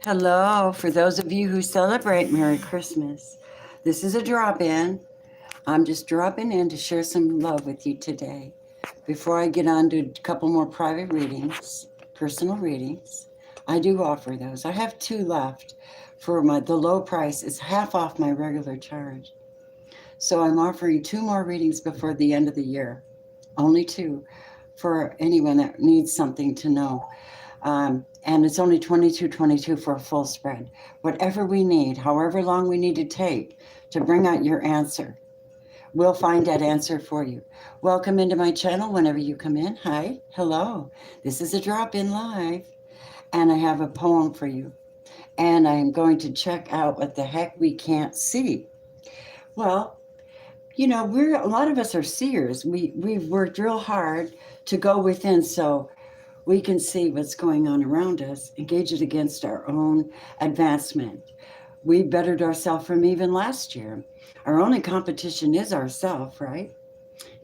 Hello, for those of you who celebrate Merry Christmas. This is a drop in. I'm just dropping in to share some love with you today. Before I get on to a couple more private readings, personal readings, I do offer those. I have two left for the low price is half off my regular charge. So I'm offering two more readings before the end of the year. Only two for anyone that needs something to know. And it's only 22.22 for a full spread. Whatever we need, however long we need to take to bring out your answer, we'll find that answer for you. Welcome into my channel whenever you come in. Hi, hello. This is a drop-in live, and I have a poem for you. And I'm going to check out what the heck we can't see. Well, we're a lot of us are seers. We've worked real hard to go within, so we can see what's going on around us, engage it against our own advancement. We bettered ourselves from even last year. Our only competition is ourself, right?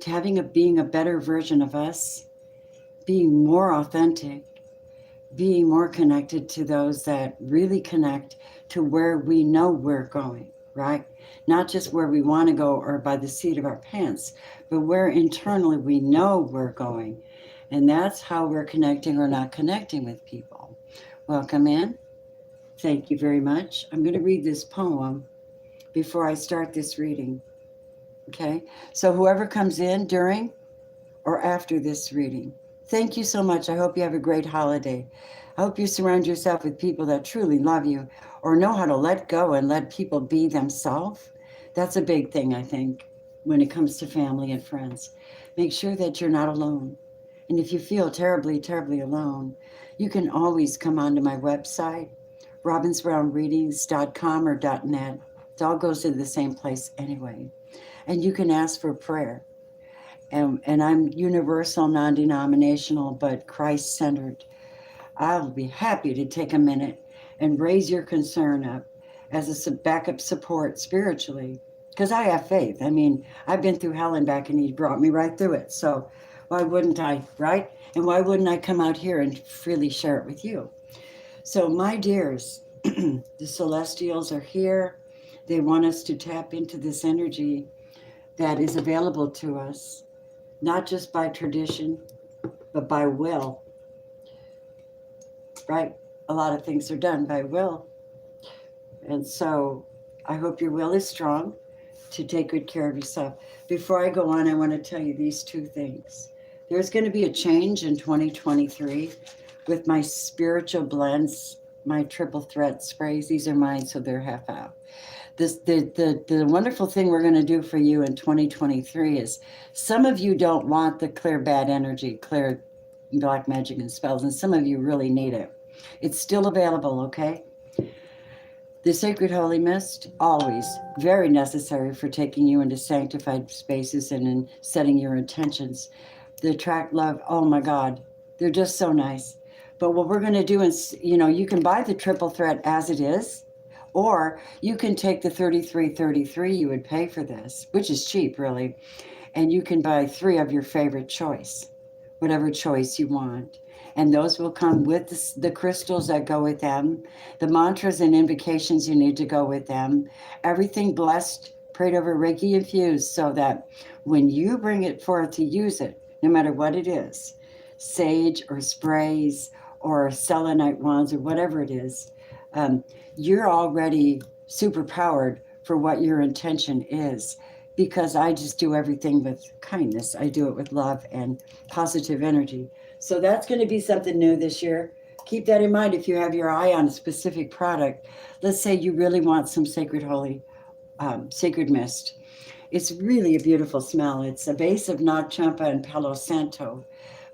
To being a better version of us, being more authentic, being more connected to those that really connect to where we know we're going, right? Not just where we want to go or by the seat of our pants, but where internally we know we're going. And that's how we're connecting or not connecting with people. Welcome in. Thank you very much. I'm going to read this poem before I start this reading. Okay? So whoever comes in during or after this reading, thank you so much. I hope you have a great holiday. I hope you surround yourself with people that truly love you or know how to let go and let people be themselves. That's a big thing, I think, when it comes to family and friends. Make sure that you're not alone. And if you feel terribly, terribly alone, you can always come onto my website, robinsbrownreadings.com or .net. It all goes to the same place anyway. And you can ask for prayer. And I'm universal, non-denominational, but Christ-centered. I'll be happy to take a minute and raise your concern up as a backup support spiritually. Because I have faith. I mean, I've been through hell and back, and he brought me right through it. So why wouldn't I, right? And why wouldn't I come out here and freely share it with you? So, my dears, the celestials are here. They want us to tap into this energy that is available to us, not just by tradition, but by will, right? A lot of things are done by will. And so I hope your will is strong to take good care of yourself. Before I go on, I want to tell you these two things. There's going to be a change in 2023 with my spiritual blends, my triple threat sprays. These are mine, so they're half out. The wonderful thing we're going to do for you in 2023 is some of you don't want the clear bad energy, clear black magic and spells, and some of you really need it. It's still available, okay? The Sacred Holy Mist, always very necessary for taking you into sanctified spaces and in setting your intentions. The attract love, oh my God, they're just so nice. But what we're going to do is, you can buy the triple threat as it is, or you can take the $33.33 you would pay for this, which is cheap, really, and you can buy 3 of your favorite choice, whatever choice you want. And those will come with the crystals that go with them, the mantras and invocations you need to go with them, everything blessed, prayed over, Reiki infused, so that when you bring it forth to use it, no matter what it is, sage or sprays or selenite wands or whatever it is, you're already super powered for what your intention is, because I just do everything with kindness. I do it with love and positive energy. So that's going to be something new this year. Keep that in mind if you have your eye on a specific product. Let's say you really want some sacred mist. It's really a beautiful smell. It's a base of Nag Champa and Palo Santo,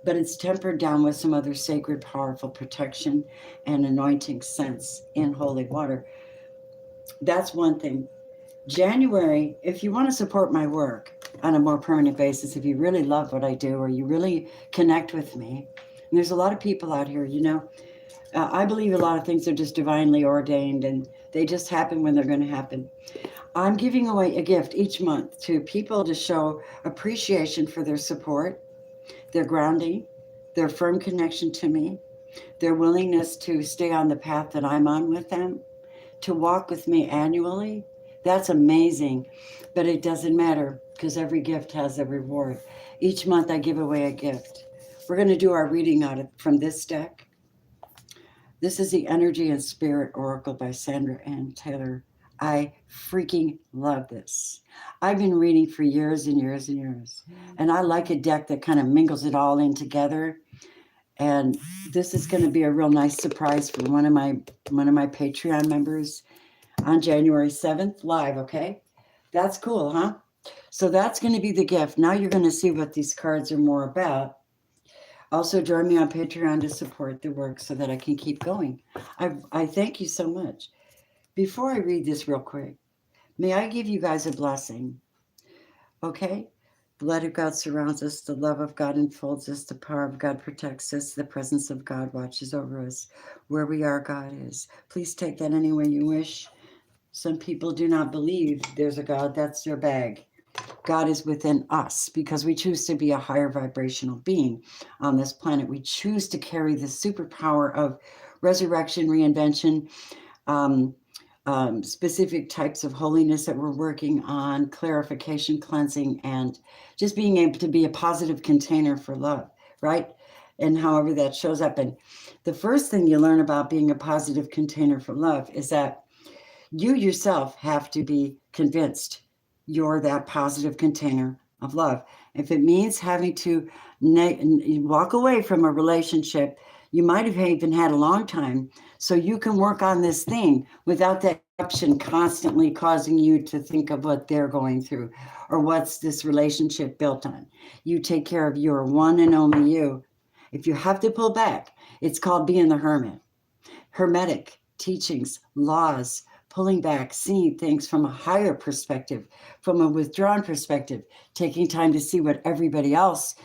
but it's tempered down with some other sacred, powerful protection and anointing scents in holy water. That's one thing. January, if you want to support my work on a more permanent basis, if you really love what I do or you really connect with me, and there's a lot of people out here, I believe a lot of things are just divinely ordained and they just happen when they're going to happen. I'm giving away a gift each month to people to show appreciation for their support, their grounding, their firm connection to me, their willingness to stay on the path that I'm on with them, to walk with me annually. That's amazing. But it doesn't matter because every gift has a reward. Each month I give away a gift. We're going to do our reading out from this deck. This is the Energy and Spirit Oracle by Sandra Ann Taylor. I freaking love this. I've been reading for years and years and years. And I like a deck that kind of mingles it all in together. And this is going to be a real nice surprise for one of my Patreon members on January 7th live, okay? That's cool, huh? So that's going to be the gift. Now you're going to see what these cards are more about. Also, join me on Patreon to support the work so that I can keep going. I thank you so much. Before I read this real quick, may I give you guys a blessing? Okay? The light of God surrounds us. The love of God enfolds us. The power of God protects us. The presence of God watches over us. Where we are, God is. Please take that any way you wish. Some people do not believe there's a God. That's their bag. God is within us because we choose to be a higher vibrational being on this planet. We choose to carry the superpower of resurrection, reinvention, specific types of holiness that we're working on, clarification, cleansing, and just being able to be a positive container for love, right? And however that shows up. And the first thing you learn about being a positive container for love is that you yourself have to be convinced you're that positive container of love. If it means having to walk away from a relationship you might have even had a long time, so you can work on this thing without that option constantly causing you to think of what they're going through or what's this relationship built on. You take care of your one and only you. If you have to pull back, it's called being the hermit. Hermetic teachings, laws, pulling back, seeing things from a higher perspective, from a withdrawn perspective, taking time to see what everybody else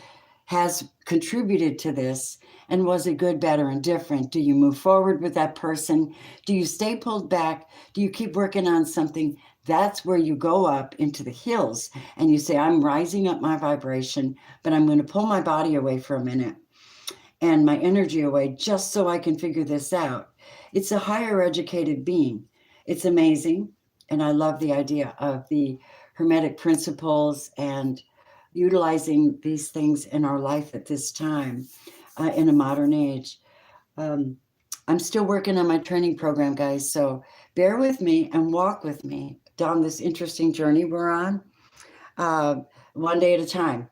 has contributed to this, and was it good, bad, or indifferent? Do you move forward with that person? Do you stay pulled back? Do you keep working on something? That's where you go up into the hills and you say, I'm rising up my vibration, but I'm going to pull my body away for a minute and my energy away just so I can figure this out. It's a higher educated being. It's amazing. And I love the idea of the Hermetic principles and utilizing these things in our life at this time in a modern age. I'm still working on my training program, guys. So bear with me and walk with me down this interesting journey we're on, one day at a time.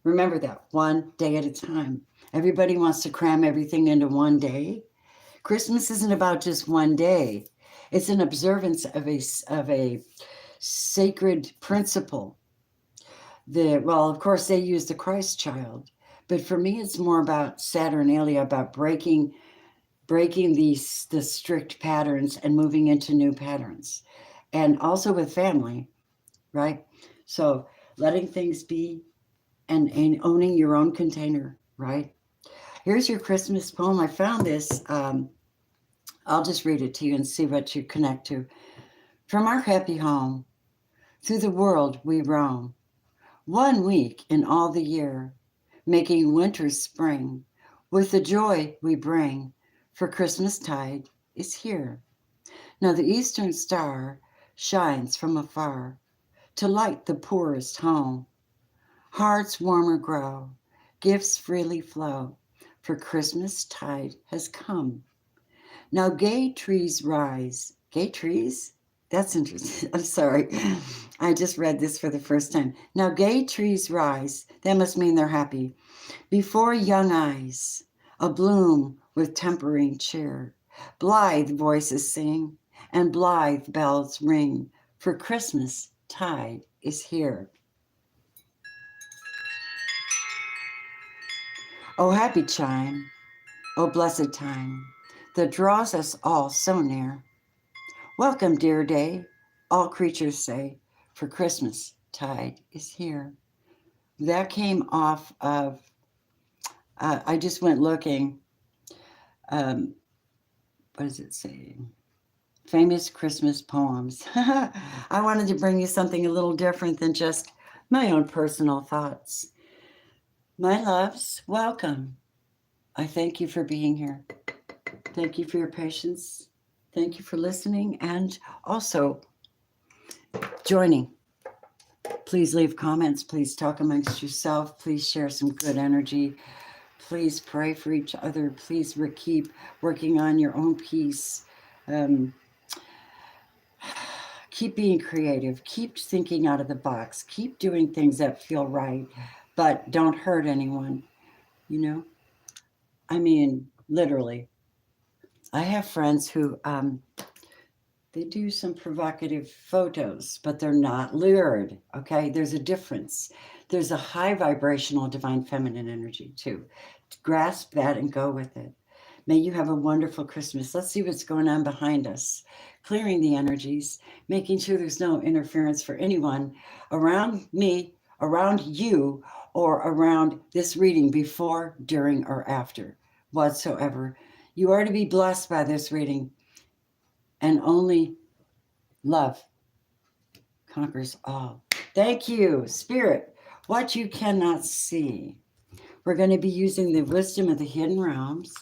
Remember that, one day at a time. Everybody wants to cram everything into one day. Christmas isn't about just one day. It's an observance of a sacred principle. Well, of course, they use the Christ child, but for me, it's more about Saturnalia, about breaking the strict patterns and moving into new patterns, and also with family, right? So letting things be and owning your own container, right? Here's your Christmas poem. I found this. I'll just read it to you and see what you connect to. From our happy home, through the world we roam, 1 week in all the year, making winter's spring, with the joy we bring, for Christmas tide is here. Now the eastern star shines from afar to light the poorest home. Hearts warmer grow, gifts freely flow, for Christmas tide has come. Now gay trees rise. Gay trees? That's interesting. I'm sorry. I just read this for the first time. Now gay trees rise. That must mean they're happy. Before young eyes, a bloom with tempering cheer. Blithe voices sing and blithe bells ring, for Christmas tide is here. Oh, happy chime, oh, blessed time, that draws us all so near. Welcome, dear day, all creatures say, for Christmas tide is here. That came off of, I just went looking, what does it say? Famous Christmas poems. I wanted to bring you something a little different than just my own personal thoughts. My loves, welcome. I thank you for being here. Thank you for your patience. Thank you for listening and also joining. Please leave comments. Please talk amongst yourself. Please share some good energy. Please pray for each other. Please keep working on your own peace. Keep being creative. Keep thinking out of the box. Keep doing things that feel right, but don't hurt anyone. You know? I mean, literally. I have friends who they do some provocative photos, but they're not lured. Okay, there's a difference. There's a high vibrational divine feminine energy too. Grasp that and go with it. May you have a wonderful Christmas. Let's see what's going on behind us. Clearing the energies, making sure there's no interference for anyone around me, around you, or around this reading before, during, or after, whatsoever. You are to be blessed by this reading, and only love conquers all. Thank you, Spirit. What you cannot see. We're going to be using the wisdom of the hidden realms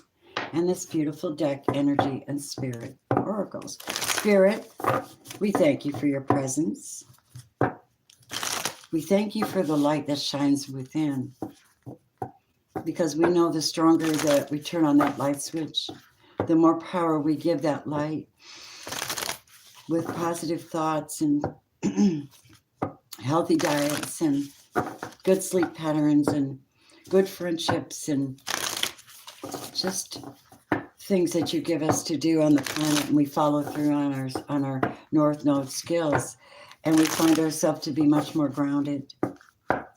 and this beautiful deck, Energy and Spirit Oracles. Spirit, we thank you for your presence. We thank you for the light that shines within, because we know the stronger that we turn on that light switch, the more power we give that light with positive thoughts and healthy diets and good sleep patterns and good friendships and just things that you give us to do on the planet, and we follow through on our North Node skills, and we find ourselves to be much more grounded.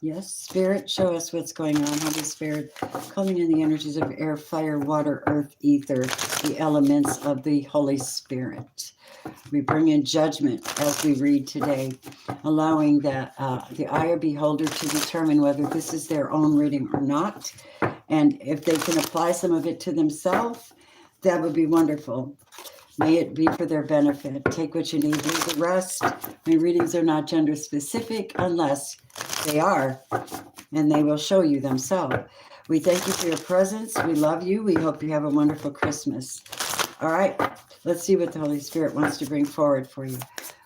Yes, Spirit, show us what's going on. Holy Spirit, calling in the energies of air, fire, water, earth, ether, the elements of the Holy Spirit. We bring in judgment as we read today, allowing that the eye of beholder to determine whether this is their own reading or not. And if they can apply some of it to themselves, that would be wonderful. May it be for their benefit. Take what you need, leave the rest. My readings are not gender specific unless they are, and they will show you themselves. We thank you for your presence. We love you. We hope you have a wonderful Christmas. All right, let's see what the Holy Spirit wants to bring forward for you.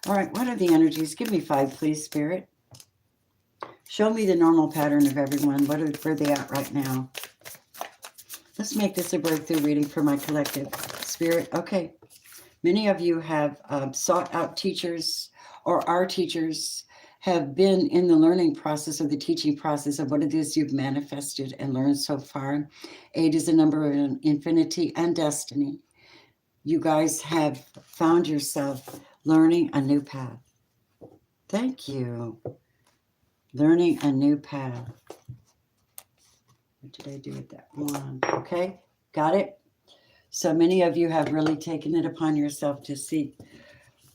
All right, what are the energies? Give me 5, please, Spirit. Show me the normal pattern of everyone. Where are they at right now? Let's make this a breakthrough reading for my collective. Spirit, okay. Many of you have sought out teachers, or are teachers, have been in the learning process or the teaching process of what it is you've manifested and learned so far. 8 is a number of infinity and destiny. You guys have found yourself learning a new path. Thank you. Learning a new path. What did I do with that one? Okay, got it? So many of you have really taken it upon yourself to see,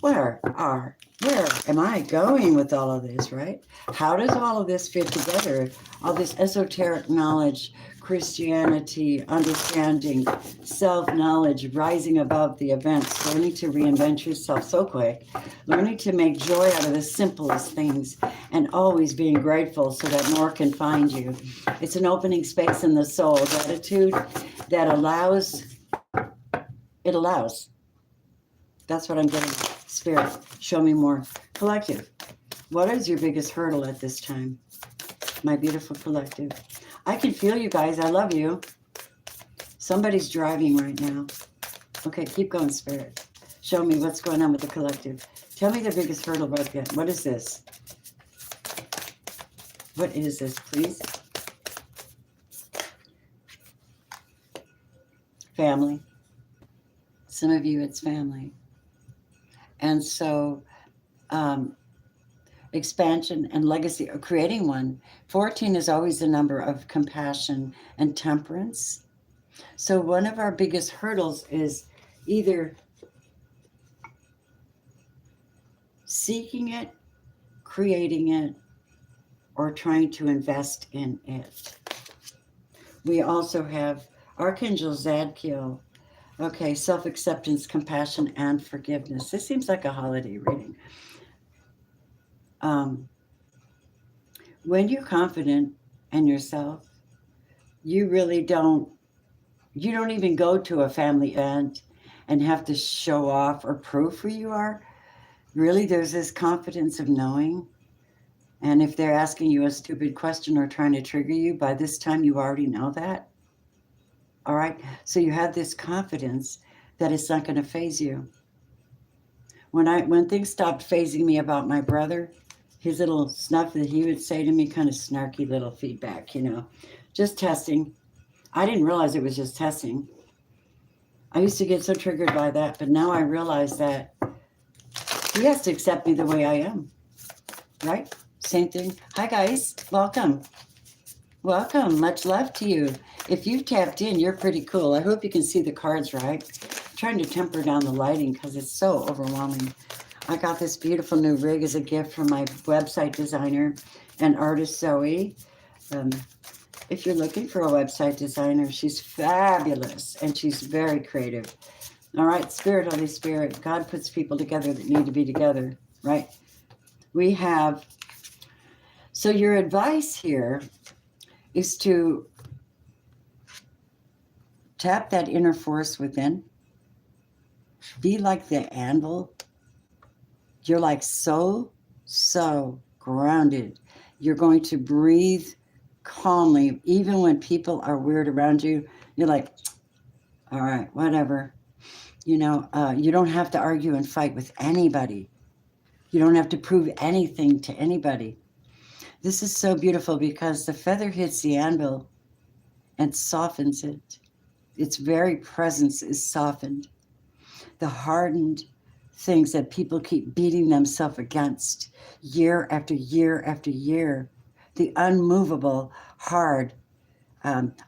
where am I going with all of this, right? How does all of this fit together? All this esoteric knowledge, Christianity, understanding, self-knowledge, rising above the events, learning to reinvent yourself so quick, learning to make joy out of the simplest things, and always being grateful so that more can find you. It's an opening space in the soul, gratitude that allows. It allows. That's what I'm getting. Spirit, show me more. Collective, what is your biggest hurdle at this time? My beautiful collective. I can feel you guys. I love you. Somebody's driving right now. Okay, keep going, Spirit. Show me what's going on with the collective. Tell me the biggest hurdle. What is this? What is this, please? Family. Some of you, it's family. And so expansion and legacy, or creating one. 14 is always the number of compassion and temperance. So one of our biggest hurdles is either seeking it, creating it, or trying to invest in it. We also have Archangel Zadkiel. Okay, self-acceptance, compassion, and forgiveness. This seems like a holiday reading. When you're confident in yourself, you really don't You don't even go to a family event and have to show off or prove who you are. Really, there's this confidence of knowing. And if they're asking you a stupid question or trying to trigger you, by this time you already know that. All right. So you have this confidence that it's not going to phase you. When things stopped phasing me about my brother, his little snuff that he would say to me, kind of snarky little feedback, just testing. I didn't realize it was just testing. I used to get so triggered by that, but now I realize that he has to accept me the way I am, right? Same thing. Hi, guys. Welcome. Welcome. Much love to you. If you've tapped in, you're pretty cool. I hope you can see the cards right. I'm trying to temper down the lighting because it's so overwhelming. I got this beautiful new rig as a gift from my website designer and artist, Zoe. If you're looking for a website designer, she's fabulous and she's very creative. All right, Spirit, Holy Spirit, God puts people together that need to be together, right? We have, so your advice here is to tap that inner force within. Be like the anvil. You're like so grounded. You're going to breathe calmly, even when people are weird around you. You're like, all right, whatever. You don't have to argue and fight with anybody. You don't have to prove anything to anybody. This is so beautiful because the feather hits the anvil and softens it. Its very presence is softened. The hardened things that people keep beating themselves against year after year after year, the unmovable, hard,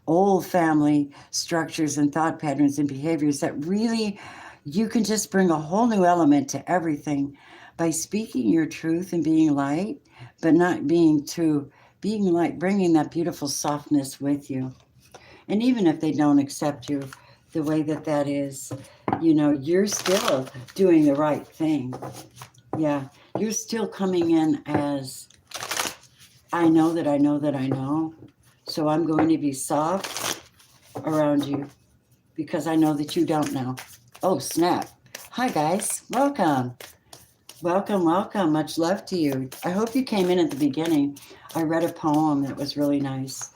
old family structures and thought patterns and behaviors that really you can just bring a whole new element to everything by speaking your truth and being light, but not being light, bringing that beautiful softness with you. And even if they don't accept you the way that is, you're still doing the right thing. Yeah, you're still coming in as, I know that I know that I know. So I'm going to be soft around you because I know that you don't know. Oh, snap. Hi, guys. Welcome. Welcome, welcome. Much love to you. I hope you came in at the beginning. I read a poem that was really nice.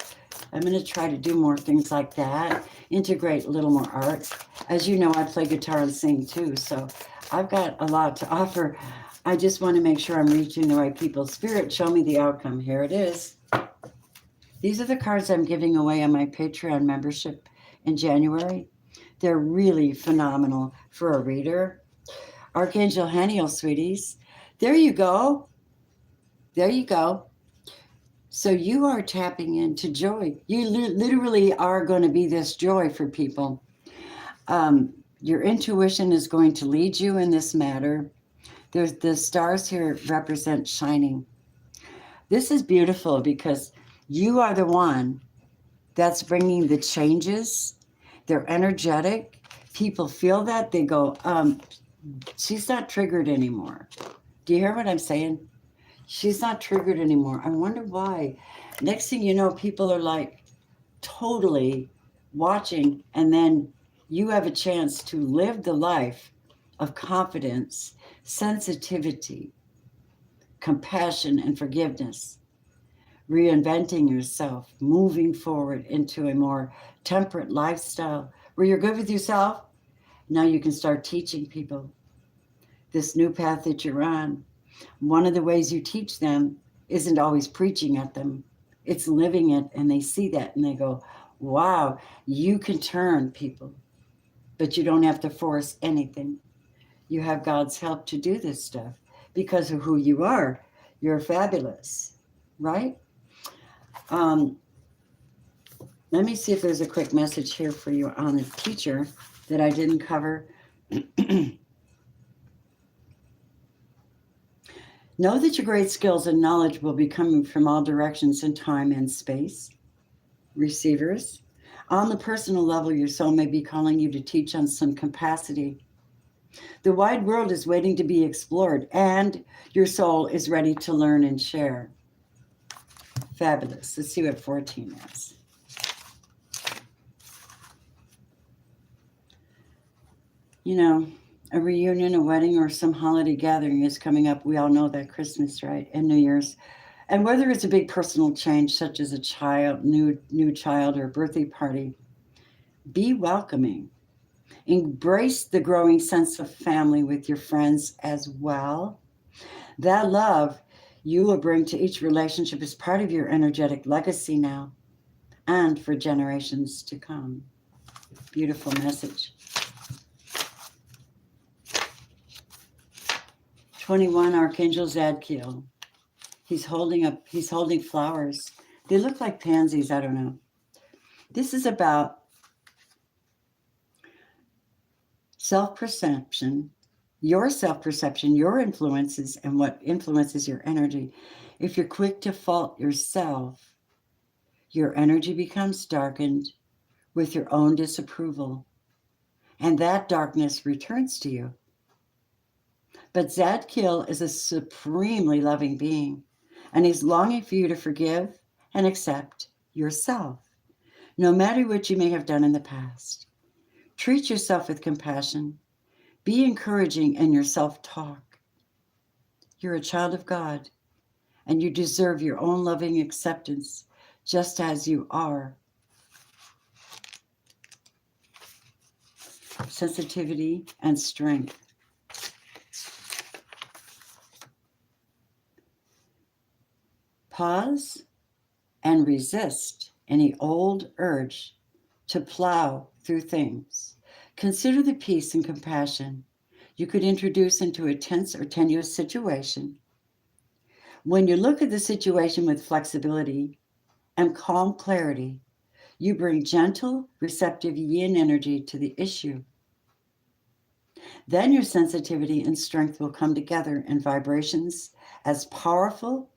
I'm going to try to do more things like that, integrate a little more art. As you know, I play guitar and sing too, so I've got a lot to offer. I just want to make sure I'm reaching the right people. Spirit, show me the outcome. Here it is. These are the cards I'm giving away on my Patreon membership in January. They're really phenomenal for a reader. Archangel Haniel, sweeties. There you go. There you go. So you are tapping into joy. You literally are going to be this joy for people. Your intuition is going to lead you in this matter. There's the stars here represent shining. This is beautiful because you are the one that's bringing the changes. They're energetic. People feel that. They go, she's not triggered anymore. Do you hear what I'm saying? She's not triggered anymore. I wonder why. Next thing you know, people are like totally watching, and then you have a chance to live the life of confidence, sensitivity, compassion, and forgiveness. Reinventing yourself, moving forward into a more temperate lifestyle where you're good with yourself. Now you can start teaching people this new path that you're on. One of the ways you teach them isn't always preaching at them. It's living it, and they see that and they go, wow, you can turn people, but you don't have to force anything. You have God's help to do this stuff because of who you are. You're fabulous, right? Let me see if there's a quick message here for you on the teacher that I didn't cover. Know that your great skills and knowledge will be coming from all directions in time and space. Receivers, on the personal level, your soul may be calling you to teach on some capacity. The wide world is waiting to be explored, and your soul is ready to learn and share. Fabulous. Let's see what 14 is. You know, a reunion, a wedding, or some holiday gathering is coming up. We all know that Christmas, right? And New Year's. And whether it's a big personal change, such as a child, new child, or a birthday party, be welcoming. Embrace the growing sense of family with your friends as well. That love you will bring to each relationship is part of your energetic legacy now and for generations to come. Beautiful message. 21, Archangel Zadkiel. He's holding flowers. They look like pansies, I don't know. This is about self-perception, your influences, and what influences your energy. If you're quick to fault yourself, your energy becomes darkened with your own disapproval, and that darkness returns to you. But Zadkiel is a supremely loving being, and he's longing for you to forgive and accept yourself, no matter what you may have done in the past. Treat yourself with compassion. Be encouraging in your self-talk. You're a child of God, and you deserve your own loving acceptance just as you are. Sensitivity and strength. Pause and resist any old urge to plow through things. Consider the peace and compassion you could introduce into a tense or tenuous situation. When you look at the situation with flexibility and calm clarity, you bring gentle, receptive yin energy to the issue. Then your sensitivity and strength will come together in vibrations as powerful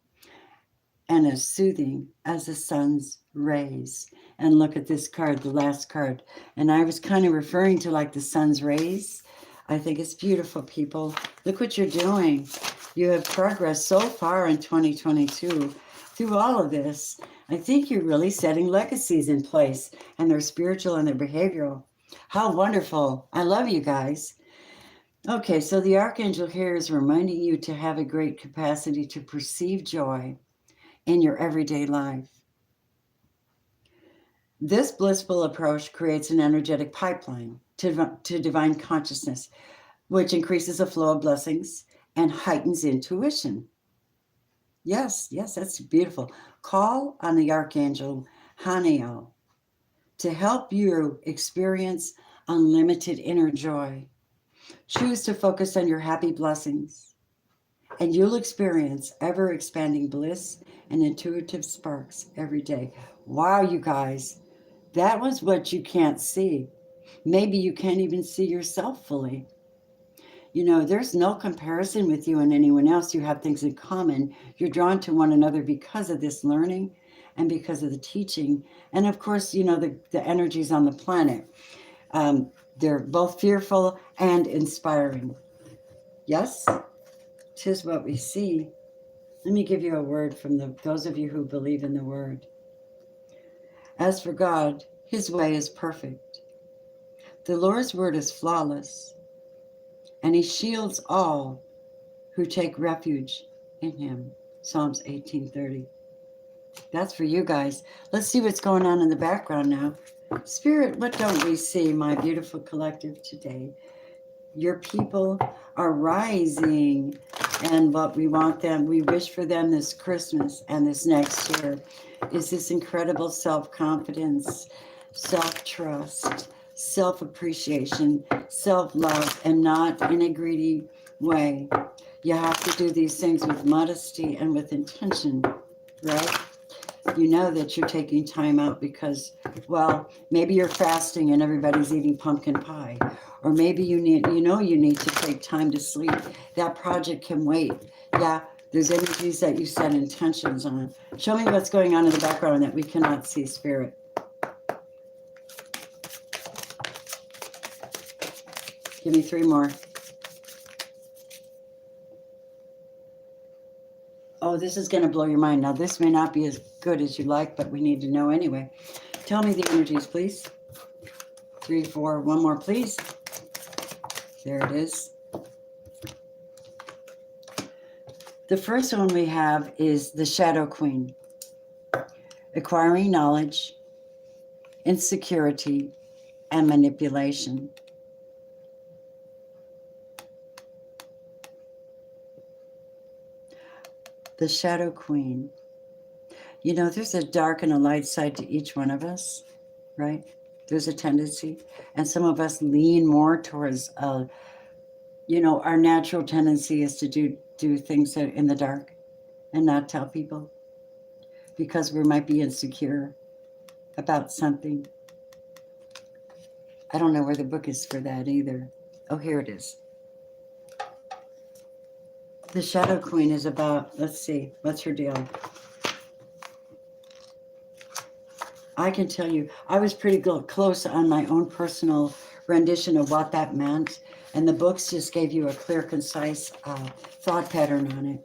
and as soothing as the sun's rays. And look at this card, the last card. And I was kind of referring to like the sun's rays. I think it's beautiful, people. Look what you're doing. You have progressed so far in 2022 through all of this. I think you're really setting legacies in place, and they're spiritual and they're behavioral. How wonderful. I love you guys. Okay, so the Archangel here is reminding you to have a great capacity to perceive joy in your everyday life. This blissful approach creates an energetic pipeline to divine consciousness, which increases the flow of blessings and heightens intuition. Yes, that's beautiful. Call on the Archangel Haniel to help you experience unlimited inner joy. Choose to focus on your happy blessings, and you'll experience ever-expanding bliss and intuitive sparks every day. Wow, you guys, that was what you can't see. Maybe you can't even see yourself fully. You know, there's no comparison with you and anyone else. You have things in common. You're drawn to one another because of this learning and because of the teaching. And of course, you know, the energies on the planet. They're both fearful and inspiring. Yes, 'tis what we see. Let me give you a word from those of you who believe in the word. As for God, his way is perfect. The Lord's word is flawless, and he shields all who take refuge in him. Psalms 18:30. That's for you guys. Let's see what's going on in the background now. Spirit, what don't we see, my beautiful collective, today? Your people are rising, and what we want them, we wish for them this Christmas and this next year is this incredible self-confidence, self-trust, self-appreciation, self-love, and not in a greedy way. You have to do these things with modesty and with intention, right? You know that you're taking time out because, well, maybe you're fasting and everybody's eating pumpkin pie. Or maybe you need to take time to sleep. That project can wait. Yeah, there's energies that you set intentions on. Show me what's going on in the background that we cannot see, Spirit. Give me 3 more. Oh, this is going to blow your mind. Now, this may not be as good as you like, but we need to know anyway. Tell me the energies, please. 3, 4, 1 more, please. There it is. The first one we have is the Shadow Queen. Acquiring knowledge, insecurity, and manipulation. The Shadow Queen. You know, there's a dark and a light side to each one of us, right? There's a tendency. And some of us lean more towards, you know, our natural tendency is to do things in the dark and not tell people because we might be insecure about something. I don't know where the book is for that either. Oh, here it is. The Shadow Queen is about, let's see, what's her deal? I can tell you, I was pretty close on my own personal rendition of what that meant. And the books just gave you a clear, concise thought pattern on it.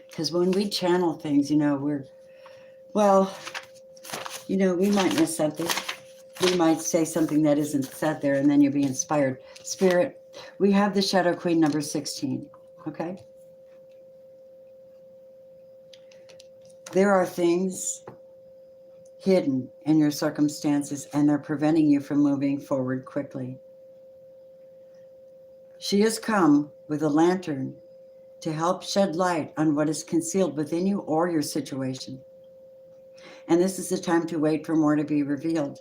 Because when we channel things, you know, we might miss something. We might say something that isn't said there, and then you'll be inspired. Spirit, we have the Shadow Queen number 16, okay? There are things hidden in your circumstances, and they're preventing you from moving forward quickly. She has come with a lantern to help shed light on what is concealed within you or your situation. And this is the time to wait for more to be revealed.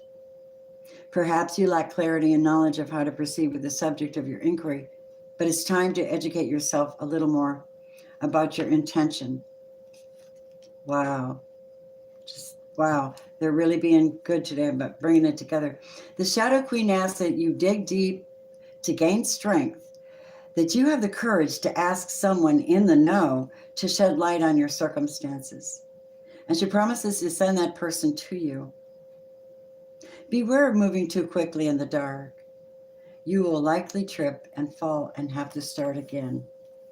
Perhaps you lack clarity and knowledge of how to proceed with the subject of your inquiry, but it's time to educate yourself a little more about your intention. Wow. Wow. They're really being good today about bringing it together. The Shadow Queen asks that you dig deep to gain strength, that you have the courage to ask someone in the know to shed light on your circumstances. And she promises to send that person to you. Beware of moving too quickly in the dark. You will likely trip and fall and have to start again.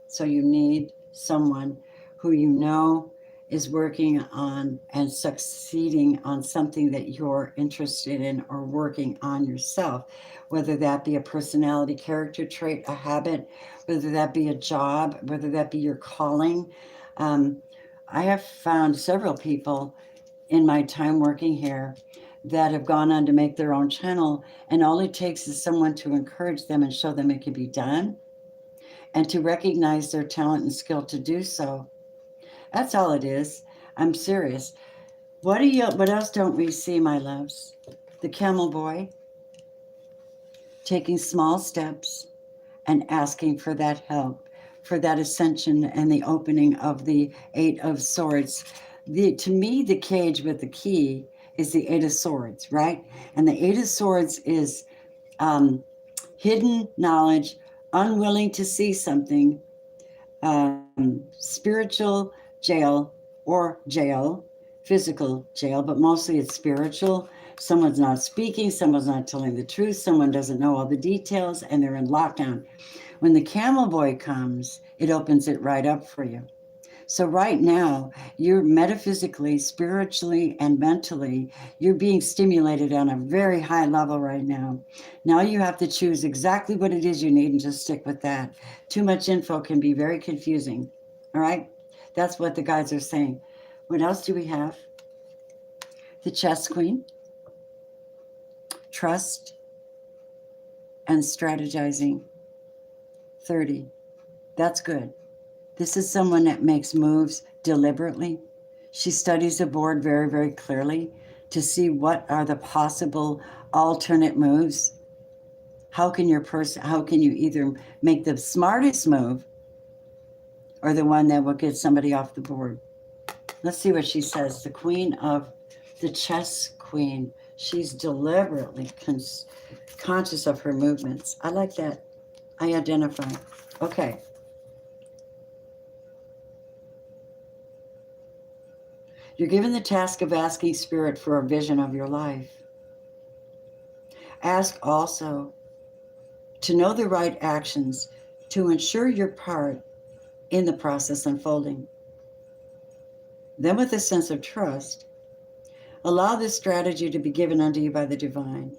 So you need someone who you know is working on and succeeding on something that you're interested in or working on yourself, whether that be a personality, character trait, a habit, whether that be a job, whether that be your calling. I have found several people in my time working here that have gone on to make their own channel, and all it takes is someone to encourage them and show them it can be done and to recognize their talent and skill to do so. That's all it is. I'm serious. What else don't we see, my loves? The camel boy taking small steps and asking for that help, for that ascension and the opening of the Eight of Swords. To me, the cage with the key is the Eight of Swords, right? And the Eight of Swords is hidden knowledge, unwilling to see something, spiritual jail or jail, physical jail, but mostly it's spiritual. Someone's not speaking, someone's not telling the truth, someone doesn't know all the details, and they're in lockdown. When the camel boy comes, it opens it right up for you. So right now, you're metaphysically, spiritually, and mentally, you're being stimulated on a very high level right now. Now you have to choose exactly what it is you need and just stick with that. Too much info can be very confusing. All right? That's what the guides are saying. What else do we have? The Chess Queen. Trust and strategizing. 30. That's good. This is someone that makes moves deliberately. She studies the board very, very clearly to see what are the possible alternate moves. How can you either make the smartest move or the one that will get somebody off the board? Let's see what she says. The Chess Queen. She's deliberately conscious of her movements. I like that. I identify. Okay. You're given the task of asking Spirit for a vision of your life. Ask also to know the right actions to ensure your part in the process unfolding. Then, with a sense of trust, allow this strategy to be given unto you by the divine.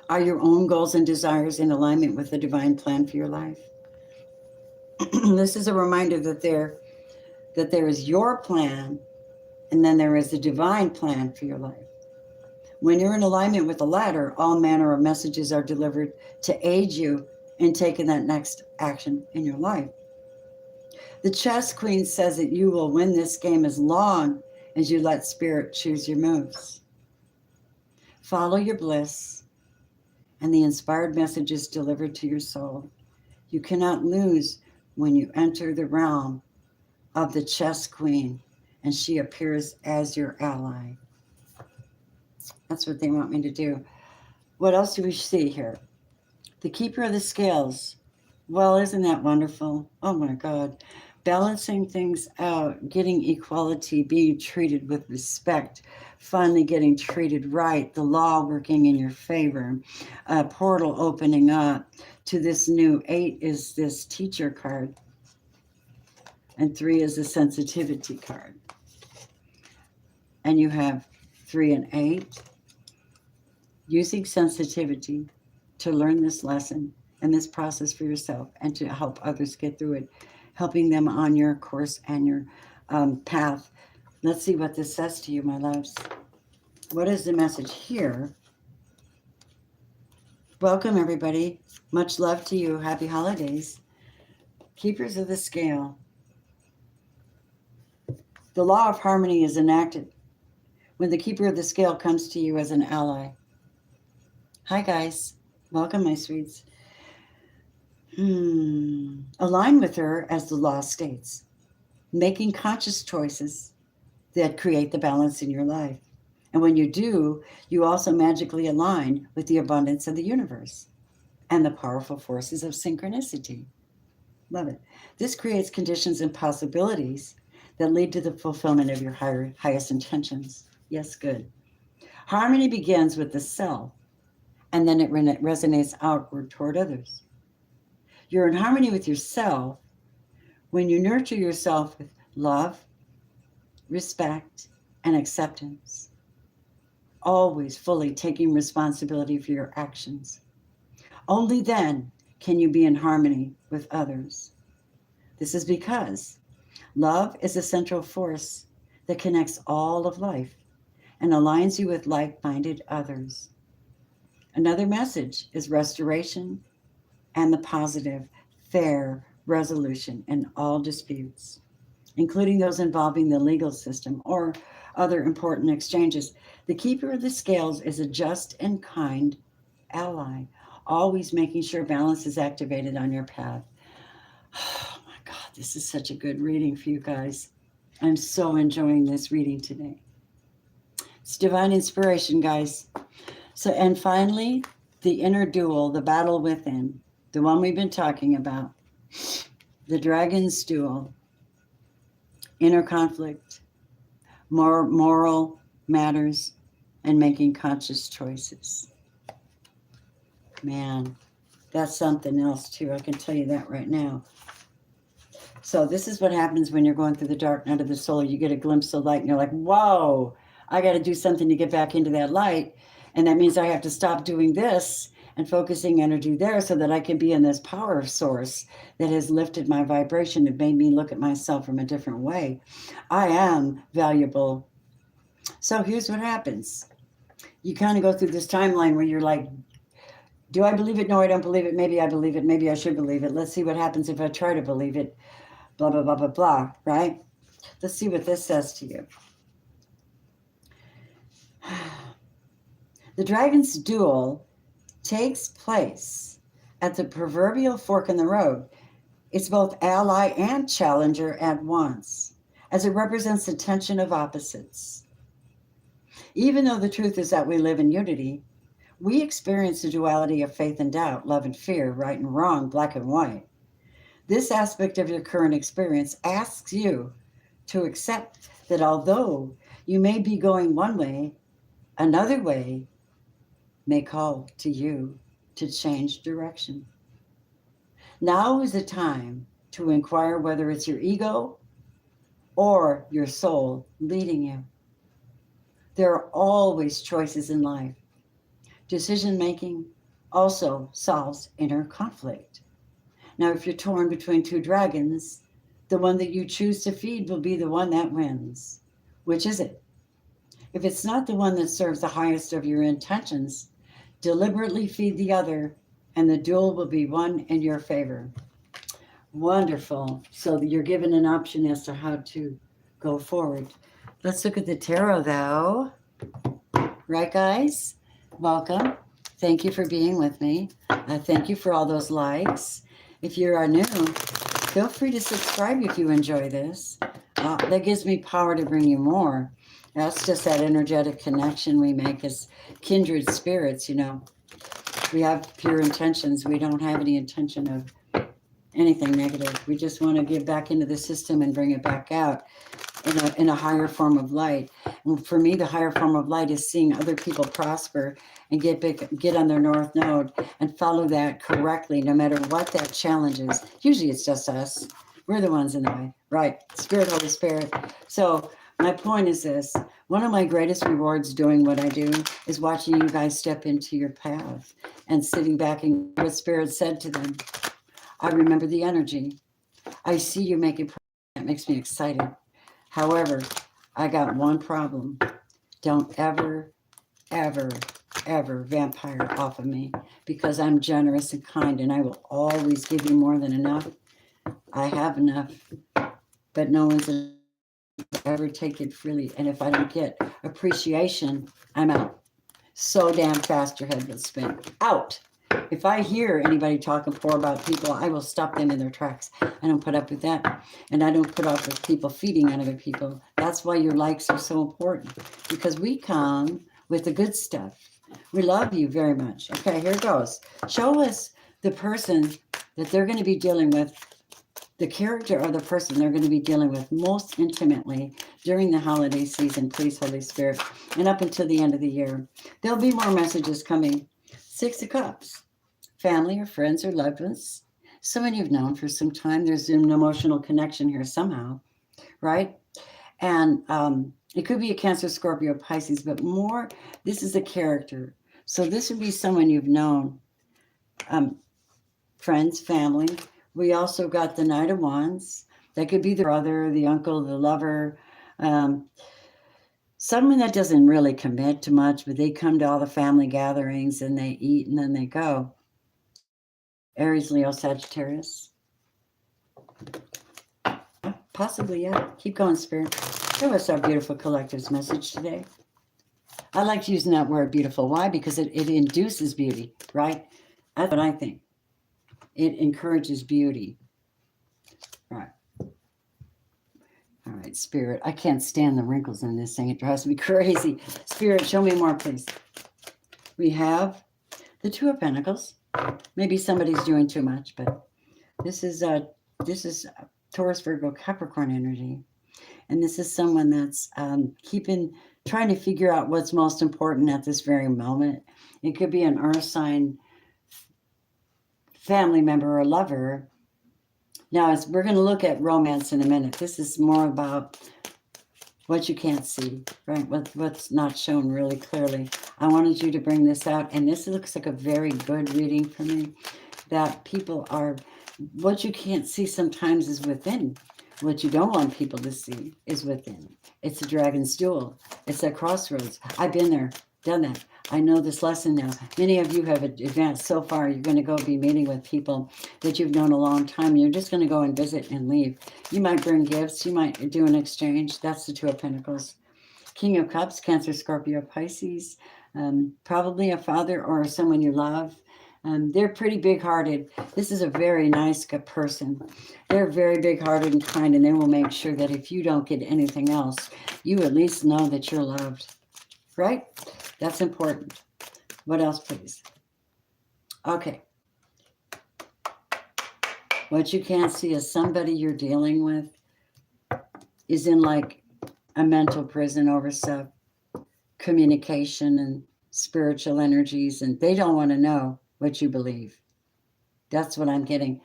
Are your own goals and desires in alignment with the divine plan for your life? This is a reminder that there is your plan, and then there is the divine plan for your life. When you're in alignment with the latter, all manner of messages are delivered to aid you in taking that next action in your life. The chess queen says that you will win this game as long as you let spirit choose your moves. Follow your bliss, and the inspired messages delivered to your soul. You cannot lose when you enter the realm of the chess queen, and she appears as your ally. That's what they want me to do. What else do we see here? The keeper of the scales. Well, isn't that wonderful? Oh my God. Balancing things out, getting equality, being treated with respect, finally getting treated right, the law working in your favor, a portal opening up to this new 8 is this teacher card, and 3 is the sensitivity card. And you have 3 and 8, using sensitivity to learn this lesson and this process for yourself and to help others get through it, helping them on your course and your path. Let's see what this says to you, my loves. What is the message here? Welcome, everybody. Much love to you. Happy holidays. Keepers of the scale. The law of harmony is enacted when the keeper of the scale comes to you as an ally. Hi, guys. Welcome, my sweets. Align with her as the law states, making conscious choices that create the balance in your life. And when you do, you also magically align with the abundance of the universe and the powerful forces of synchronicity. Love it. This creates conditions and possibilities that lead to the fulfillment of your highest intentions. Yes, good. Harmony begins with the self, and then it resonates outward toward others. You're in harmony with yourself when you nurture yourself with love, respect, and acceptance, always fully taking responsibility for your actions. Only then can you be in harmony with others. This is because love is a central force that connects all of life and aligns you with like-minded others. Another message is restoration and the positive, fair resolution in all disputes, including those involving the legal system or other important exchanges. The keeper of the scales is a just and kind ally, always making sure balance is activated on your path. Oh my God, this is such a good reading for you guys. I'm so enjoying this reading today. It's divine inspiration, guys. So, and finally, the inner duel, the battle within, the one we've been talking about, the dragon's duel, inner conflict, moral matters, and making conscious choices. Man, that's something else too. I can tell you that right now. So this is what happens when you're going through the dark night of the soul. You get a glimpse of light and you're like, whoa, I got to do something to get back into that light. And that means I have to stop doing this and focusing energy there so that I can be in this power source that has lifted my vibration and made me look at myself from a different way. I am valuable. So here's what happens. You kind of go through this timeline where you're like, do I believe it? No, I don't believe it. Maybe I believe it. Maybe I should believe it. Let's see what happens if I try to believe it. Blah, blah, blah, blah, blah, right? Let's see what this says to you. The dragon's duel takes place at the proverbial fork in the road. It's both ally and challenger at once, as it represents the tension of opposites. Even though the truth is that we live in unity, we experience the duality of faith and doubt, love and fear, right and wrong, black and white. This aspect of your current experience asks you to accept that although you may be going one way, another way may call to you to change direction. Now is the time to inquire whether it's your ego or your soul leading you. There are always choices in life. Decision making also solves inner conflict. Now, if you're torn between two dragons, the one that you choose to feed will be the one that wins. Which is it? If it's not the one that serves the highest of your intentions, deliberately feed the other, and the duel will be won in your favor. Wonderful. So you're given an option as to how to go forward. Let's look at the tarot, though. Right, guys? Welcome. Thank you for being with me. Thank you for all those likes. If you are new, feel free to subscribe if you enjoy this. That gives me power to bring you more. That's just that energetic connection we make as kindred spirits, you know. We have pure intentions. We don't have any intention of anything negative. We just want to give back into the system and bring it back out in a higher form of light. And for me, the higher form of light is seeing other people prosper and get on their north node and follow that correctly, no matter what that challenge is. Usually it's just us. We're the ones in the way. Right. Spirit, Holy Spirit. So my point is this. One of my greatest rewards doing what I do is watching you guys step into your path and sitting back and what Spirit said to them. I remember the energy. I see you making progress. That makes me excited. However, I got one problem. Don't ever, ever, ever vampire off of me, because I'm generous and kind and I will always give you more than enough. I have enough, but no one's ever take it freely. And if I don't get appreciation, I'm out. So damn fast your head will spin. Out. If I hear anybody talking poor about people, I will stop them in their tracks. I don't put up with that. And I don't put up with people feeding on other people. That's why your likes are so important, because we come with the good stuff. We love you very much. Okay, here it goes. Show us the person that they're going to be dealing with, the character of the person they're going to be dealing with most intimately during the holiday season, please, Holy Spirit, and up until the end of the year. There'll be more messages coming. 6 of Cups. Family or friends or loved ones, someone you've known for some time. There's an emotional connection here somehow, right? And it could be a Cancer, Scorpio, Pisces, but more, this is a character. So this would be someone you've known, friends, family. We also got the Knight of Wands. That could be the brother, the uncle, the lover, someone that doesn't really commit to much, but they come to all the family gatherings and they eat and then they go. Aries, Leo, Sagittarius. Possibly, yeah. Keep going, Spirit. Give us our beautiful collective's message today. I like using that word beautiful. Why? Because it induces beauty, right? That's what I think. It encourages beauty. All right. All right, Spirit. I can't stand the wrinkles in this thing. It drives me crazy. Spirit, show me more, please. We have the Two of Pentacles. Maybe somebody's doing too much, but this is Taurus, Virgo, Capricorn energy. And this is someone that's trying to figure out what's most important at this very moment. It could be an earth sign family member or lover. Now, we're going to look at romance in a minute. This is more about what you can't see, right? What's not shown really clearly. I wanted you to bring this out, and this looks like a very good reading for me, that people are, what you can't see sometimes is within. What you don't want people to see is within. It's a dragon's duel. It's a crossroads. I've been there, done that. I know this lesson now. Many of you have advanced so far. You're going to go be meeting with people that you've known a long time. You're just going to go and visit and leave. You might bring gifts. You might do an exchange. That's the Two of Pentacles. King of Cups, Cancer, Scorpio, Pisces. Probably a father or someone you love. They're pretty big-hearted. This is a very nice person. They're very big-hearted and kind, and they will make sure that if you don't get anything else, you at least know that you're loved. Right? That's important. What else, please? Okay. What you can't see is somebody you're dealing with is in like a mental prison over stuff, communication and spiritual energies, and they don't want to know what you believe. That's what I'm getting.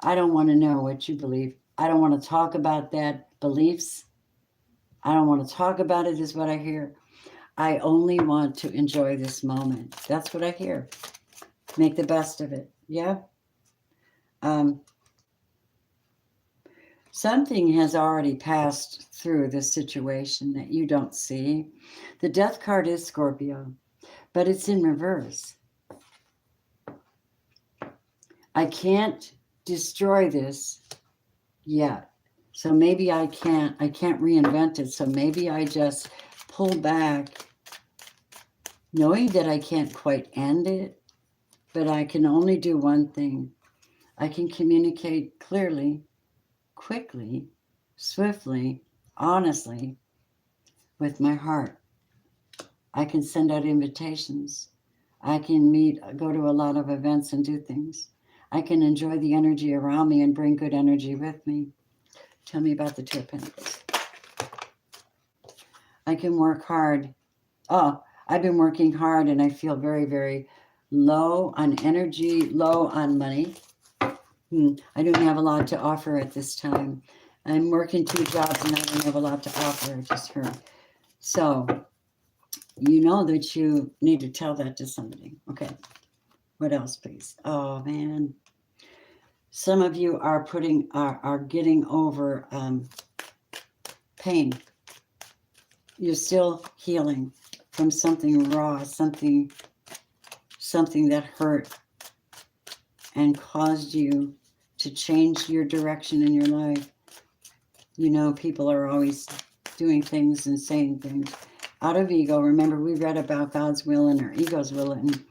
I don't want to know what you believe. I don't want to talk about that beliefs. I don't want to talk about it, is what I hear. I only want to enjoy this moment. That's what I hear. Make the best of it. Yeah. Something has already passed through this situation that you don't see. The death card is Scorpio, but it's in reverse. I can't destroy this yet. So maybe I can't reinvent it. So maybe I just pull back, knowing that I can't quite end it, but I can only do one thing. I can communicate clearly, quickly, swiftly, honestly, with my heart. I can send out invitations. I can go to a lot of events and do things. I can enjoy the energy around me and bring good energy with me. Tell me about the Two of Pentacles. I can work hard. Oh, I've been working hard and I feel very, very low on energy, low on money. I don't have a lot to offer at this time. I'm working 2 jobs and I don't have a lot to offer, I just heard. So, you know that you need to tell that to somebody. Okay. What else, please? Oh, man. Some of you are getting over pain. You're still healing from something raw, something that hurt and caused you to change your direction in your life. You know, people are always doing things and saying things out of ego. Remember, we read about God's will and our ego's will, and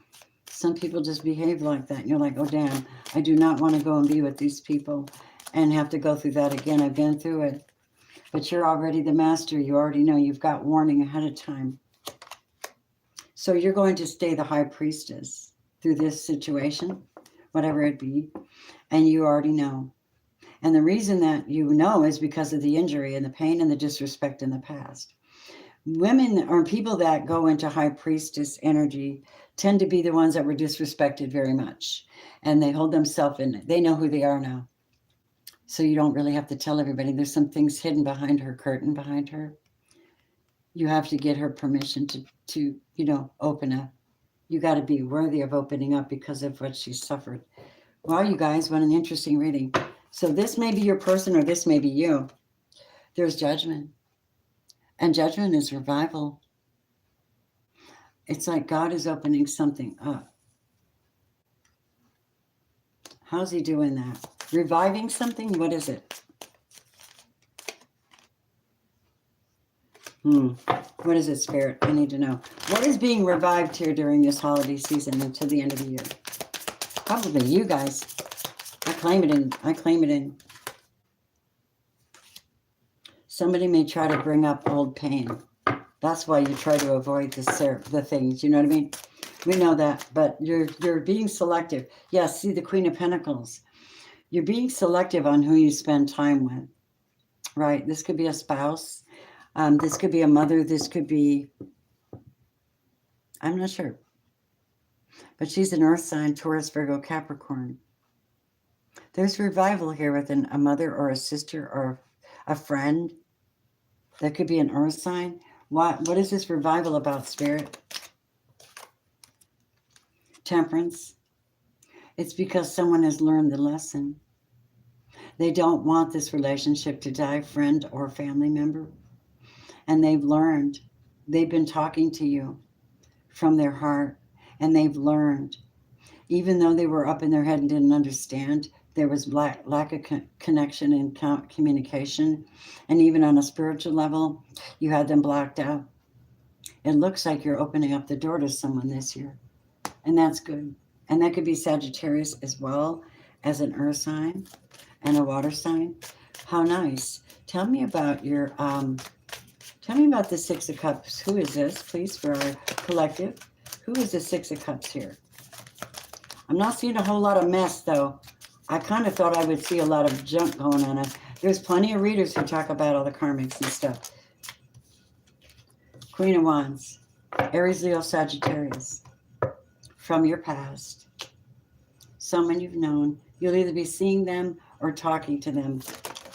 some people just behave like that. And you're like, oh, damn, I do not want to go and be with these people and have to go through that again. I've been through it. But you're already the master. You already know. You've got warning ahead of time. So you're going to stay the high priestess through this situation, whatever it be. And you already know. And the reason that you know is because of the injury and the pain and the disrespect in the past. Women or people that go into high priestess energy tend to be the ones that were disrespected very much. And they hold themselves in it. They know who they are now. So you don't really have to tell everybody. There's some things hidden behind her curtain, behind her. You have to get her permission to open up. You got to be worthy of opening up because of what she suffered. Wow, you guys, what an interesting reading. So this may be your person or this may be you. There's judgment. And judgment is revival. It's like God is opening something up. How's he doing that? Reviving something? What is it? What is it, Spirit? I need to know. What is being revived here during this holiday season until the end of the year? Probably you guys. I claim it in. Somebody may try to bring up old pain. That's why you try to avoid the things. You know what I mean? We know that, but you're being selective. Yes, see the Queen of Pentacles. You're being selective on who you spend time with, right? This could be a spouse. This could be a mother. This could be, I'm not sure. But she's an earth sign, Taurus, Virgo, Capricorn. There's revival here with a mother or a sister or a friend. That could be an earth sign. What is this revival about, Spirit? Temperance. It's because someone has learned the lesson. They don't want this relationship to die, friend or family member. And they've learned. They've been talking to you from their heart. And they've learned. Even though they were up in their head and didn't understand, there was lack of connection and communication. And even on a spiritual level, you had them blocked out. It looks like you're opening up the door to someone this year. And that's good. And that could be Sagittarius as well as an earth sign and a water sign. How nice. Tell me about the Six of Cups. Who is this, please, for our collective? Who is the Six of Cups here? I'm not seeing a whole lot of mess, though. I kind of thought I would see a lot of junk going on. There's plenty of readers who talk about all the karmics and stuff. Queen of Wands, Aries, Leo, Sagittarius. From your past. Someone you've known. You'll either be seeing them or talking to them.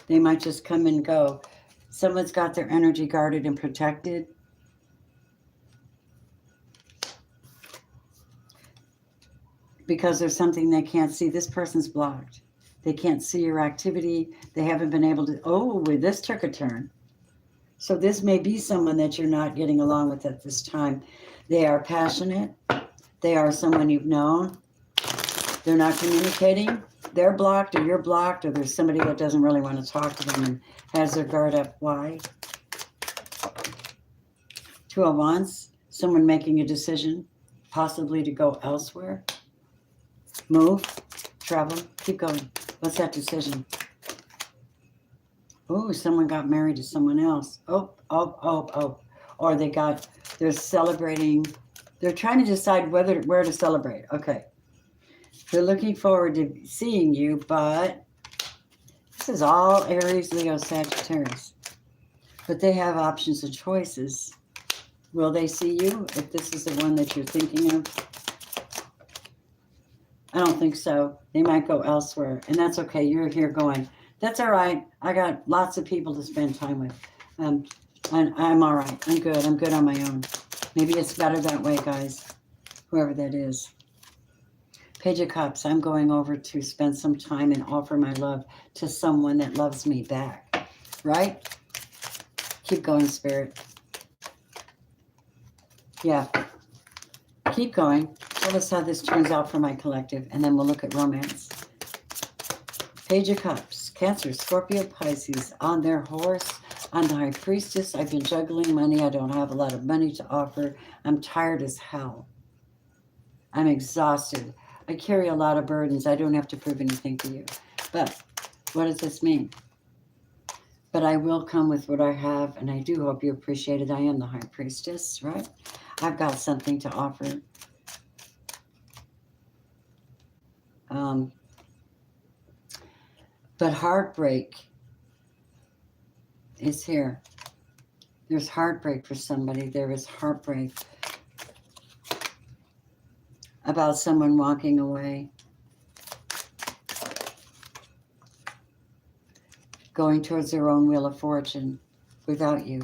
They might just come and go. Someone's got their energy guarded and protected. because there's something they can't see. This person's blocked. They can't see your activity. They haven't been able to, oh, this took a turn. So this may be someone that you're not getting along with at this time. They are passionate. They are someone you've known. They're not communicating. They're blocked, or you're blocked, or there's somebody that doesn't really want to talk to them and has their guard up. Why? Two of Wands, someone making a decision, possibly to go elsewhere. Move, travel, keep going. What's that decision? Oh, someone got married to someone else. Oh. Or they're celebrating. They're trying to decide where to celebrate. Okay. They're looking forward to seeing you, but this is all Aries, Leo, Sagittarius. But they have options and choices. Will they see you if this is the one that you're thinking of? I don't think so. They might go elsewhere, and that's okay. You're here going, that's all right. I got lots of people to spend time with. I'm all right. I'm good. I'm good on my own. Maybe it's better that way, guys, whoever that is. Page of Cups, I'm going over to spend some time and offer my love to someone that loves me back, right? Keep going, Spirit. Yeah, keep going. Tell us how this turns out for my collective, and then we'll look at romance. Page of Cups, Cancer, Scorpio, Pisces, on their horse. I'm the High Priestess. I've been juggling money. I don't have a lot of money to offer. I'm tired as hell. I'm exhausted. I carry a lot of burdens. I don't have to prove anything to you. But what does this mean? But I will come with what I have, and I do hope you appreciate it. I am the High Priestess, right? I've got something to offer. But heartbreak is here. There's heartbreak for somebody. There is heartbreak about someone walking away, going towards their own wheel of fortune without you.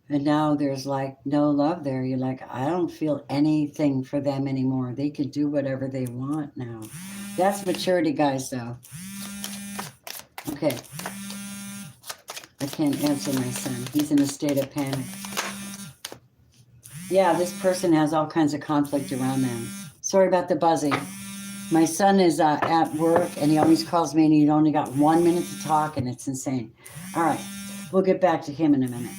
And now there's like no love there. You're like, I don't feel anything for them anymore. They can do whatever they want now. That's maturity, guys, though. Okay. I can't answer my son. He's in a state of panic. Yeah, this person has all kinds of conflict around them. Sorry about the buzzing. My son is at work, and he always calls me, and he only got 1 minute to talk, and it's insane. All right. We'll get back to him in a minute.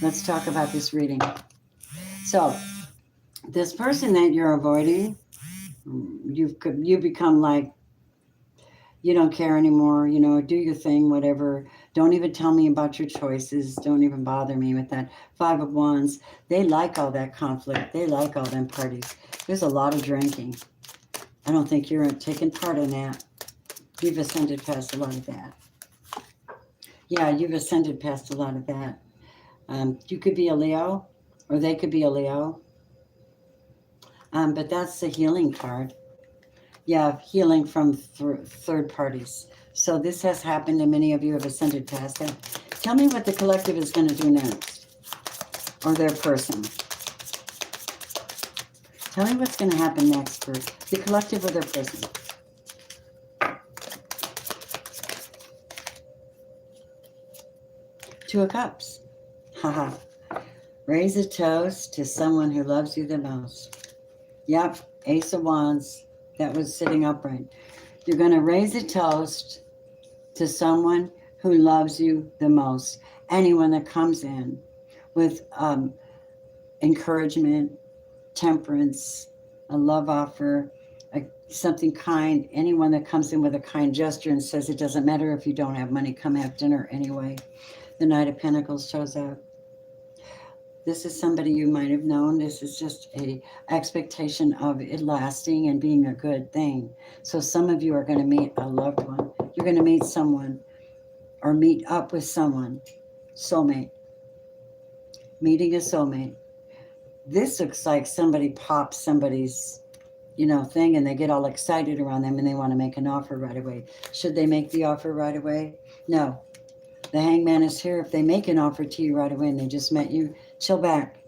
Let's talk about this reading. So, this person that you're avoiding, you become like, you don't care anymore, you know, do your thing, whatever. Don't even tell me about your choices. Don't even bother me with that. 5 of Wands. They like all that conflict. They like all them parties. There's a lot of drinking. I don't think you're taking part in that. You've ascended past a lot of that. Yeah, you've ascended past a lot of that. You could be a Leo, or they could be a Leo. But that's the healing card. Yeah, healing from third parties. So this has happened, and many of you have ascended past that. Tell me what the collective is going to do next, or their person. Tell me what's going to happen next for the collective or their person. Two of Cups. Haha. Raise a toast to someone who loves you the most. Yep, Ace of Wands. That was sitting upright. You're going to raise a toast to someone who loves you the most. Anyone that comes in with encouragement, temperance, a love offer, something kind. Anyone that comes in with a kind gesture and says, it doesn't matter if you don't have money, come have dinner anyway. The Knight of Pentacles shows up. This is somebody you might have known. This is just a expectation of it lasting and being a good thing. So some of you are going to meet a loved one. You're going to meet someone or meet up with someone. Soulmate. Meeting a soulmate. This looks like somebody pops somebody's, thing, and they get all excited around them and they want to make an offer right away. Should they make the offer right away? No. The Hangman is here. If they make an offer to you right away and they just met you, chill back.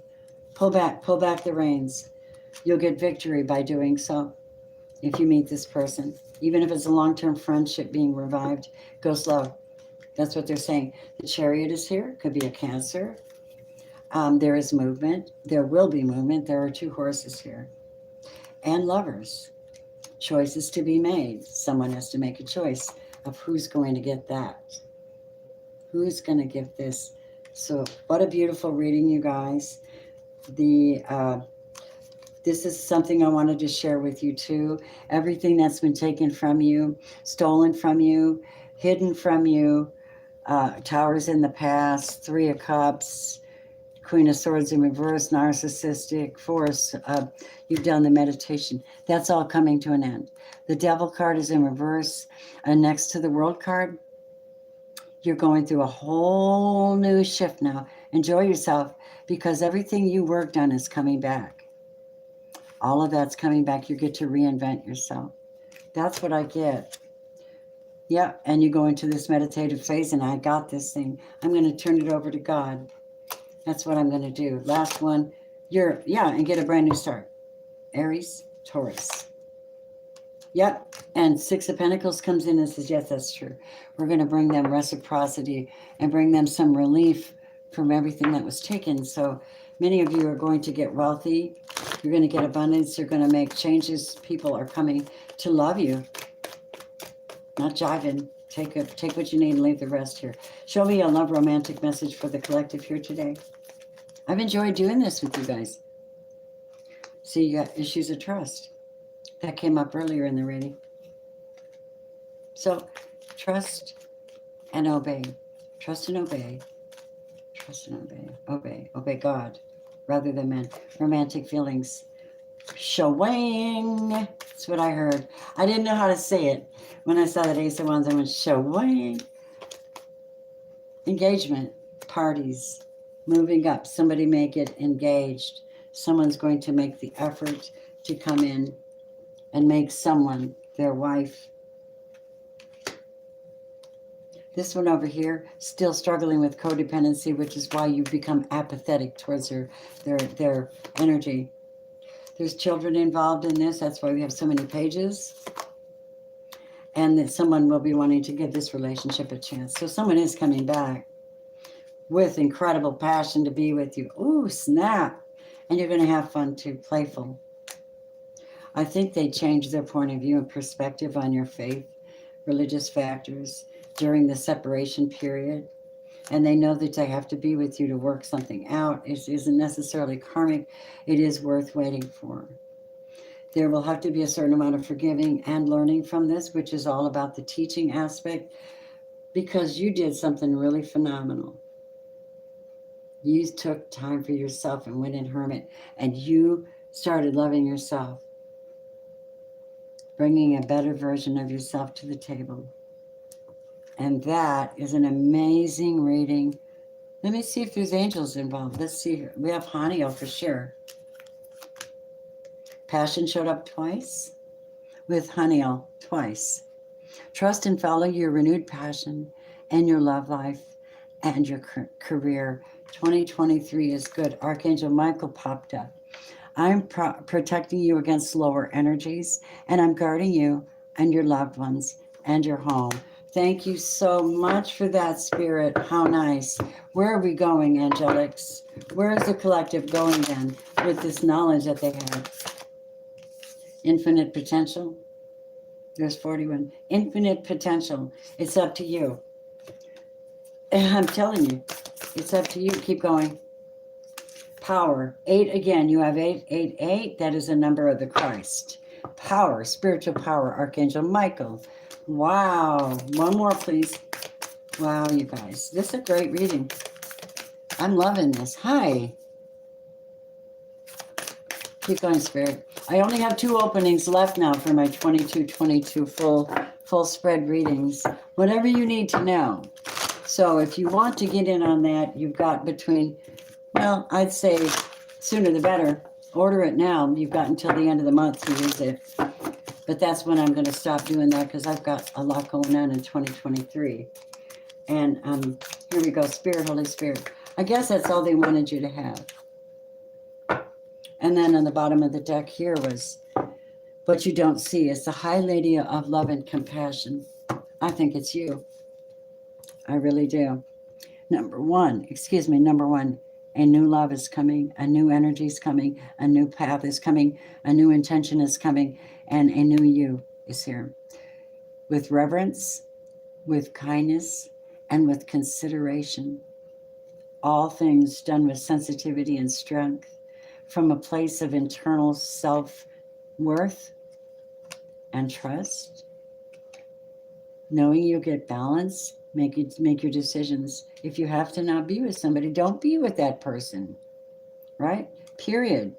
pull back the reins. You'll get victory by doing so. If you meet this person, even if it's a long-term friendship being revived, go slow. That's what they're saying. The Chariot is here. Could be a Cancer. There is movement. There will be movement. There are 2 horses here. And Lovers. Choices to be made. Someone has to make a choice of who's going to get that. Who's going to give this? So what a beautiful reading, you guys. This is something I wanted to share with you too. Everything that's been taken from you, stolen from you, hidden from you, Towers in the past, 3 of Cups, Queen of Swords in reverse, narcissistic force. You've done the meditation. That's all coming to an end. The Devil card is in reverse. And next to the World card, you're going through a whole new shift now. Enjoy yourself, because everything you worked on is coming back. All of that's coming back. You get to reinvent yourself. That's what I get. Yeah, and you go into this meditative phase, and I got this thing. I'm going to turn it over to God. That's what I'm going to do. Last one. And get a brand new start. Aries, Taurus. Yep, and 6 of Pentacles comes in and says, yes, that's true. We're going to bring them reciprocity and bring them some relief from everything that was taken. So many of you are going to get wealthy. You're going to get abundance. You're going to make changes. People are coming to love you. Not jiving. Take what you need and leave the rest here. Show me a love romantic message for the collective here today. I've enjoyed doing this with you guys. See, you got issues of trust. That came up earlier in the reading. So, trust and obey. Trust and obey. Trust and obey. Obey. Obey God rather than men. Romantic feelings. Showing. That's what I heard. I didn't know how to say it. When I saw that Ace of Wands, I went, showing. Engagement. Parties. Moving up. Somebody may get engaged. Someone's going to make the effort to come in and make someone their wife. This one over here, still struggling with codependency, which is why you become apathetic towards their energy. There's children involved in this. That's why we have so many pages. And that someone will be wanting to give this relationship a chance. So someone is coming back with incredible passion to be with you. Ooh, snap. And you're going to have fun too, playful. I think they changed their point of view and perspective on your faith, religious factors during the separation period. And they know that they have to be with you to work something out. It isn't necessarily karmic. It is worth waiting for. There will have to be a certain amount of forgiving and learning from this, which is all about the teaching aspect, because you did something really phenomenal. You took time for yourself and went in hermit, and you started loving yourself, bringing a better version of yourself to the table. And that is an amazing reading. Let me see if there's angels involved. Let's see here. We have Haniel for sure. Passion showed up twice with Haniel twice. Trust and follow your renewed passion and your love life and your career. 2023 is good. Archangel Michael popped up. I'm protecting you against lower energies, and I'm guarding you and your loved ones and your home. Thank you so much for that, Spirit. How nice. Where are we going, angelics? Where is the collective going then with this knowledge that they have? Infinite potential. There's 41. Infinite potential. It's up to you. And I'm telling you, it's up to you. Keep going. Power. 8 again. You have 8, 8, 8. That is a number of the Christ. Power. Spiritual power. Archangel Michael. Wow. One more, please. Wow, you guys. This is a great reading. I'm loving this. Hi. Keep going, Spirit. I only have 2 openings left now for my 22 full spread readings. Whatever you need to know. So if you want to get in on that, you've got between, well, I'd say sooner the better. Order it now. You've got until the end of the month to use it. But that's when I'm going to stop doing that, because I've got a lot going on in 2023. And here we go. Spirit, Holy Spirit. I guess that's all they wanted you to have. And then on the bottom of the deck here was what you don't see. It's the High Lady of Love and Compassion. I think it's you. I really do. Number one, a new love is coming, a new energy is coming, a new path is coming, a new intention is coming, and a new you is here. With reverence, with kindness, and with consideration. All things done with sensitivity and strength, from a place of internal self-worth and trust, knowing you get balance. Make your decisions. If you have to not be with somebody, don't be with that person, right? Period.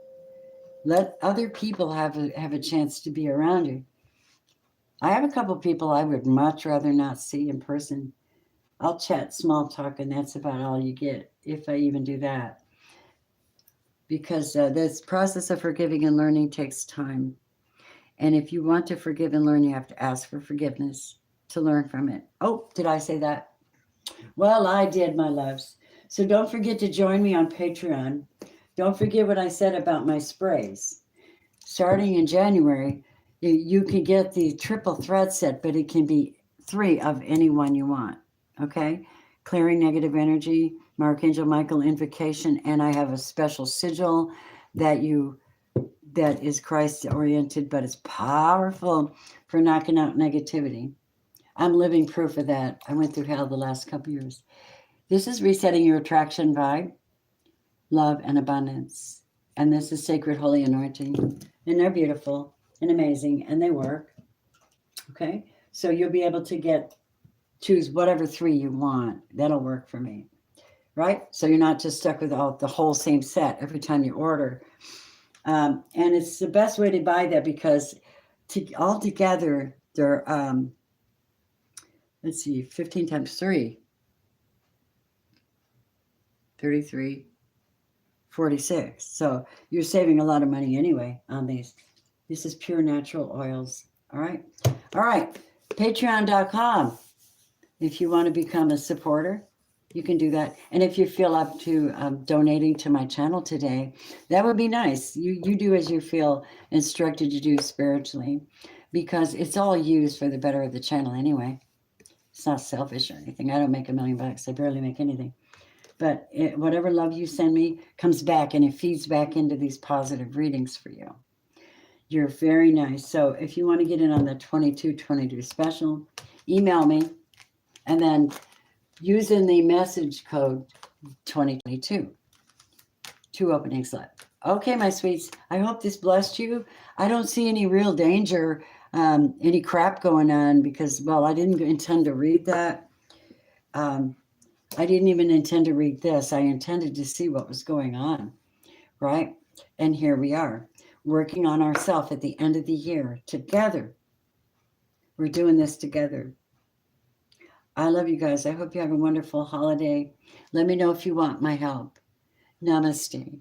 Let other people have a chance to be around you. I have a couple people I would much rather not see in person. I'll chat small talk, and that's about all you get, if I even do that. Because this process of forgiving and learning takes time. And if you want to forgive and learn, you have to ask for forgiveness to learn from it. Oh, did I say that? Well, I did, my loves. So don't forget to join me on Patreon. Don't forget what I said about my sprays. Starting in January, you can get the triple thread set, but it can be 3 of any one you want. Okay? Clearing negative energy, Archangel Michael invocation, and I have a special sigil that is Christ oriented, but it's powerful for knocking out negativity. I'm living proof of that. I went through hell the last couple years. This is resetting your attraction vibe, love, and abundance. And this is sacred holy anointing. And they're beautiful and amazing, and they work. Okay? So you'll be able to choose whatever 3 you want. That'll work for me. Right? So you're not just stuck with the whole same set every time you order. And it's the best way to buy that because all together, they're, let's see, 15 times 3. 33, 46. So you're saving a lot of money anyway on these. This is pure natural oils. All right. All right. Patreon.com. If you want to become a supporter, you can do that. And if you feel up to donating to my channel today, that would be nice. You do as you feel instructed to do spiritually, because it's all used for the better of the channel anyway. It's not selfish or anything. I don't make $1 million. I barely make anything. But whatever love you send me comes back, and it feeds back into these positive readings for you. You're very nice. So if you want to get in on the 2222 special, email me, and then using the message code 2022. 2 openings left. Okay, my sweets. I hope this blessed you. I don't see any real danger, any crap going on, because, well, I didn't intend to read that. I didn't even intend to read this. I intended to see what was going on, right? And here we are, working on ourselves at the end of the year together. We're doing this together. I love you guys. I hope you have a wonderful holiday. Let me know if you want my help. Namaste.